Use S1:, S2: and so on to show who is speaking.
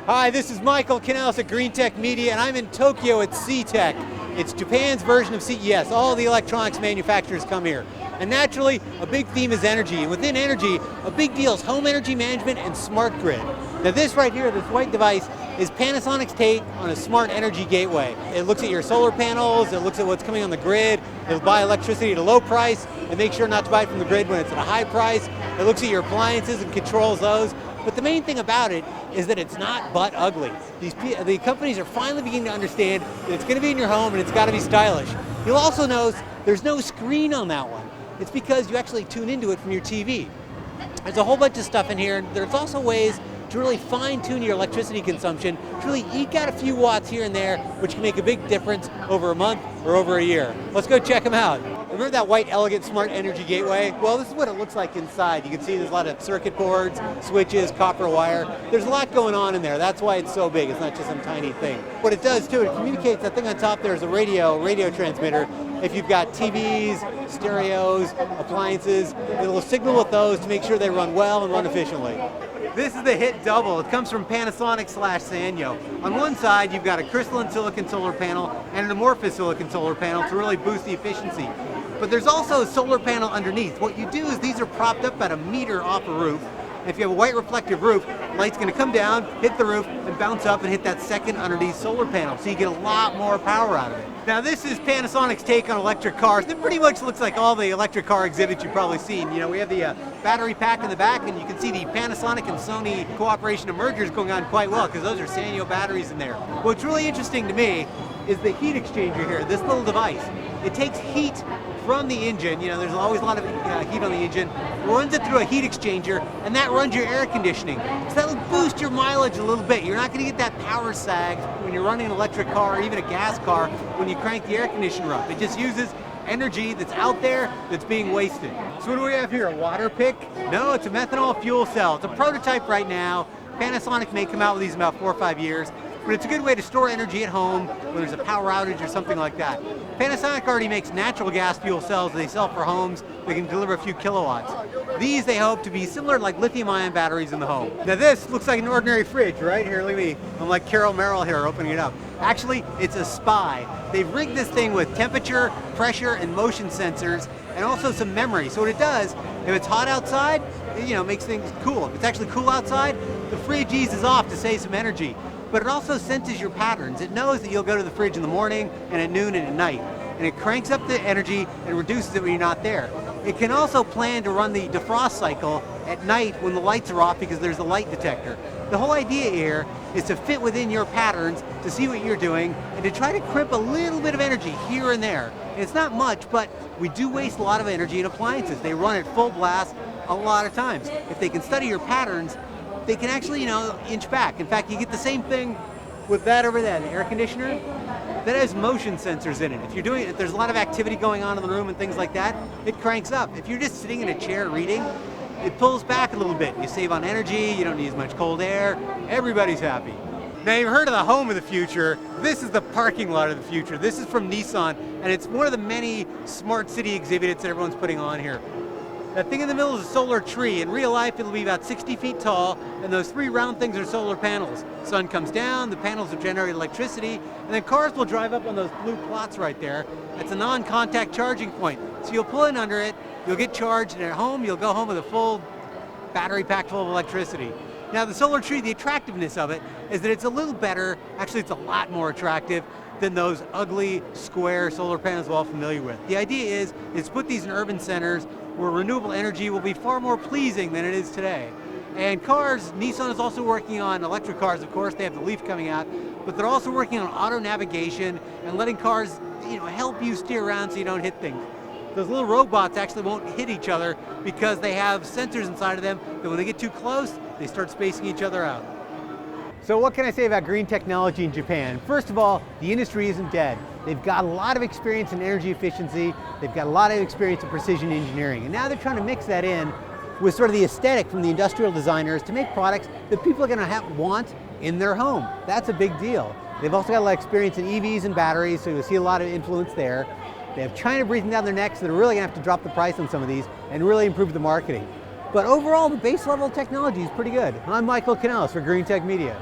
S1: Hi, this is Michael Kanellos at CEATEC Media, and I'm in Tokyo at CEATEC. It's Japan's version of CES. All the electronics manufacturers come here. And naturally, a big theme is energy. And within energy, a big deal is home energy management and smart grid. Now this right here, this white device, is Panasonic's take on a smart energy gateway. It looks at your solar panels, it looks at what's coming on the grid, it'll buy electricity at a low price and make sure not to buy it from the grid when it's at a high price. It looks at your appliances and controls those. But the main thing about it is that it's not but ugly. The companies are finally beginning to understand that it's going to be in your home and it's got to be stylish. You'll also notice there's no screen on that one. It's because you actually tune into it from your TV. There's a whole bunch of stuff in here. There's also ways to really fine-tune your electricity consumption, to really eke out a few watts here and there, which can make a big difference over a month or over a year. Let's go check them out. Remember that white, elegant, smart energy gateway? Well, this is what it looks like inside. You can see there's a lot of circuit boards, switches, copper wire. There's a lot going on in there. That's why it's so big. It's not just some tiny thing. What it does, too, it communicates. That thing on top there is a radio transmitter. If you've got TVs, stereos, appliances, it'll signal with those to make sure they run well and run efficiently. This is the hit double. It comes from Panasonic/Sanyo. On one side, you've got a crystalline silicon solar panel and an amorphous silicon solar panel to really boost the efficiency. But there's also a solar panel underneath. What you do is these are propped up about a meter off a roof. If you have a white reflective roof, light's going to come down, hit the roof, and bounce up and hit that second underneath solar panel. So you get a lot more power out of it. Now this is Panasonic's take on electric cars. It pretty much looks like all the electric car exhibits you've probably seen. You know, we have the battery pack in the back, and you can see the Panasonic and Sony cooperation and mergers going on quite well, because those are Sanyo batteries in there. What's really interesting to me is the heat exchanger here, this little device. It takes heat from the engine, you know, there's always a lot of heat on the engine, runs it through a heat exchanger, and that runs your air conditioning. So that'll boost your mileage a little bit. You're not going to get that power sag when you're running an electric car or even a gas car when you crank the air conditioner up. It just uses energy that's out there that's being wasted. So what do we have here, a water pick? No, it's a methanol fuel cell. It's a prototype right now. Panasonic may come out with these in about 4 or 5 years. But it's a good way to store energy at home when there's a power outage or something like that. Panasonic already makes natural gas fuel cells they sell for homes. They can deliver a few kilowatts. These they hope to be similar to like lithium-ion batteries in the home. Now this looks like an ordinary fridge, right? Here, look at me. I'm like Carol Merrill here opening it up. Actually, it's a spy. They've rigged this thing with temperature, pressure, and motion sensors, and also some memory. So what it does, if it's hot outside, it, makes things cool. If it's actually cool outside, the fridge eases off to save some energy. But it also senses your patterns. It knows that you'll go to the fridge in the morning and at noon and at night. And it cranks up the energy and reduces it when you're not there. It can also plan to run the defrost cycle at night when the lights are off because there's a light detector. The whole idea here is to fit within your patterns, to see what you're doing, and to try to crimp a little bit of energy here and there. And it's not much, but we do waste a lot of energy in appliances. They run at full blast a lot of times. If they can study your patterns, they can actually, inch back. In fact, you get the same thing with that over there, the air conditioner. That has motion sensors in it. If there's a lot of activity going on in the room and things like that, it cranks up. If you're just sitting in a chair reading, it pulls back a little bit. You save on energy, you don't need as much cold air, everybody's happy. Now you've heard of the home of the future. This is the parking lot of the future. This is from Nissan, and it's one of the many smart city exhibits that everyone's putting on here. That thing in the middle is a solar tree. In real life, it'll be about 60 feet tall, and those 3 round things are solar panels. Sun comes down, the panels will generate electricity, and then cars will drive up on those blue plots right there. It's a non-contact charging point. So you'll pull in under it, you'll get charged, and at home, you'll go home with a full battery pack full of electricity. Now, the solar tree, the attractiveness of it is that it's a little better, actually it's a lot more attractive than those ugly, square solar panels we're all familiar with. The idea is to put these in urban centers where renewable energy will be far more pleasing than it is today. And cars, Nissan is also working on electric cars, of course, they have the Leaf coming out, but they're also working on auto navigation and letting cars, help you steer around so you don't hit things. Those little robots actually won't hit each other because they have sensors inside of them that when they get too close, they start spacing each other out. So what can I say about green technology in Japan? First of all, the industry isn't dead. They've got a lot of experience in energy efficiency. They've got a lot of experience in precision engineering. And now they're trying to mix that in with sort of the aesthetic from the industrial designers to make products that people are going to want in their home. That's a big deal. They've also got a lot of experience in EVs and batteries, so you'll see a lot of influence there. They have China breathing down their necks, so they're really going to have to drop the price on some of these and really improve the marketing. But overall, the base level technology is pretty good. I'm Michael Kanellos for CEATEC Media.